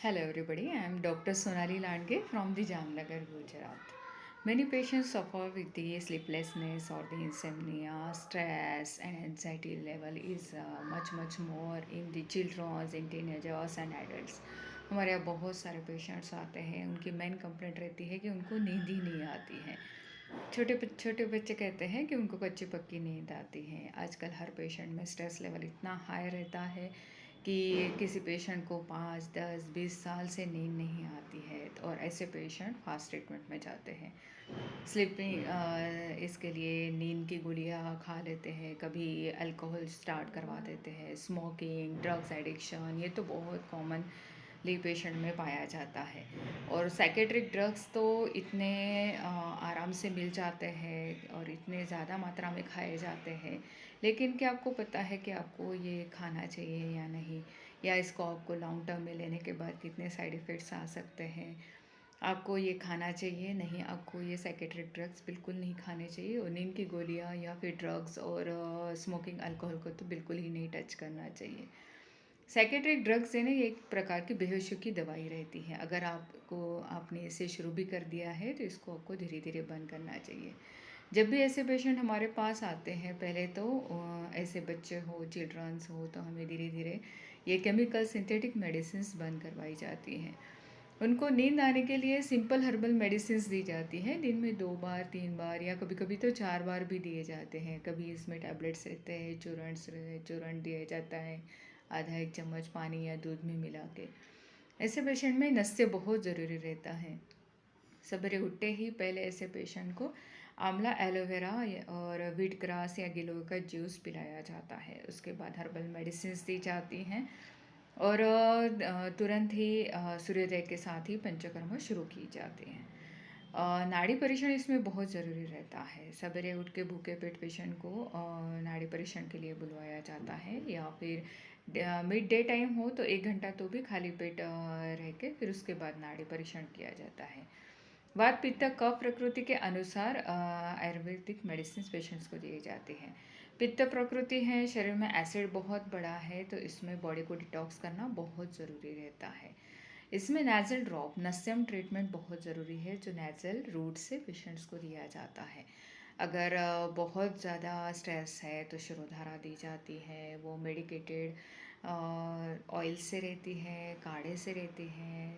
Hello, everybody. I am Dr. Sonali Landge from the Jamnagar, Gujarat. Many patients suffer with the sleeplessness or the insomnia, stress, and anxiety level is much more in the children, in teenagers and adults. हमारे यहाँ बहुत सारे patients आते हैं, उनकी main complaint रहती है कि उनको नींद ही नहीं आती है। छोटे बच्चे कहते हैं कि उनको कच्ची पक्की नींद आती है। आजकल हर पेशेंट में स्ट्रेस लेवल इतना हाई रहता है कि किसी पेशेंट को 5, 10, 20 साल से नींद नहीं आती है और ऐसे पेशेंट फास्ट ट्रीटमेंट में जाते हैं। स्लीपिंग इसके लिए नींद की गोलियां खा लेते हैं, कभी अल्कोहल स्टार्ट करवा देते हैं, स्मोकिंग, ड्रग्स एडिक्शन, ये तो बहुत कॉमनली पेशेंट में पाया जाता है। और साइकेट्रिक ड्रग्स तो इतने आराम से मिल जाते हैं और इतने ज़्यादा मात्रा में खाए जाते हैं, लेकिन क्या आपको पता है कि आपको ये खाना चाहिए या नहीं, या इसको आपको लॉन्ग टर्म में लेने के बाद कितने साइड इफ़ेक्ट्स आ सकते हैं। आपको ये खाना चाहिए नहीं, आपको ये साइकेट्रिक ड्रग्स बिल्कुल नहीं खाने चाहिए, और नींद की गोलियाँ या फिर ड्रग्स और स्मोकिंग अल्कोहल को तो बिल्कुल ही नहीं टच करना चाहिए। साइकेट्रिक ड्रग्स है ना, ये एक प्रकार की बेहोशी की दवाई रहती है। अगर आपने इसे शुरू भी कर दिया है तो इसको आपको धीरे धीरे बंद करना चाहिए। जब भी ऐसे पेशेंट हमारे पास आते हैं, पहले तो ऐसे बच्चे हो, चिल्ड्रंस हो, तो हमें धीरे धीरे ये केमिकल सिंथेटिक मेडिसिन्स बंद करवाई जाती हैं। उनको नींद आने के लिए सिंपल हर्बल मेडिसिन्स दी जाती हैं, दिन में 2 बार 3 बार या कभी कभी तो 4 बार भी दिए जाते हैं। कभी इसमें टैबलेट्स रहते हैं, चूर्ण दिया जाता है, आधा 1 चम्मच पानी या दूध में मिला के। ऐसे पेशेंट में नस्य बहुत ज़रूरी रहता है। सवेरे उठते ही पहले ऐसे पेशेंट को आंवला, एलोवेरा और व्हीट ग्रास या गिलोय का जूस पिलाया जाता है। उसके बाद हर्बल मेडिसिन्स दी जाती हैं और तुरंत ही सूर्योदय के साथ ही पंचकर्म शुरू की जाती हैं। नाड़ी परीक्षण इसमें बहुत ज़रूरी रहता है। सवेरे उठ के भूखे पेट पेशेंट को नाड़ी परीक्षण के लिए बुलवाया जाता है, या फिर मिड डे टाइम हो तो 1 घंटा तो भी खाली पेट रह के फिर उसके बाद नाड़ी परीक्षण किया जाता है। वात पित्त कफ प्रकृति के अनुसार आयुर्वेदिक मेडिसिन पेशेंट्स को दिए जाते हैं। पित्त प्रकृति है, शरीर में एसिड बहुत बड़ा है, तो इसमें बॉडी को डिटॉक्स करना बहुत ज़रूरी रहता है। इसमें नेज़ल ड्रॉप नस्यम ट्रीटमेंट बहुत ज़रूरी है, जो नेज़ल रूट से पेशेंट्स को दिया जाता है। अगर बहुत ज़्यादा स्ट्रेस है तो शिरोधारा दी जाती है, वो मेडिकेटेड ऑयल से रहती है, काढ़े से रहती है,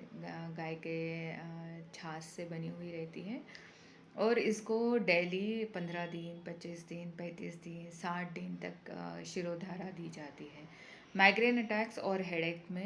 गाय के छाछ से बनी हुई रहती है, और इसको डेली 15 दिन, 25 दिन, 35 दिन, 60 दिन तक शिरोधारा दी जाती है। माइग्रेन अटैक्स और हेडेक में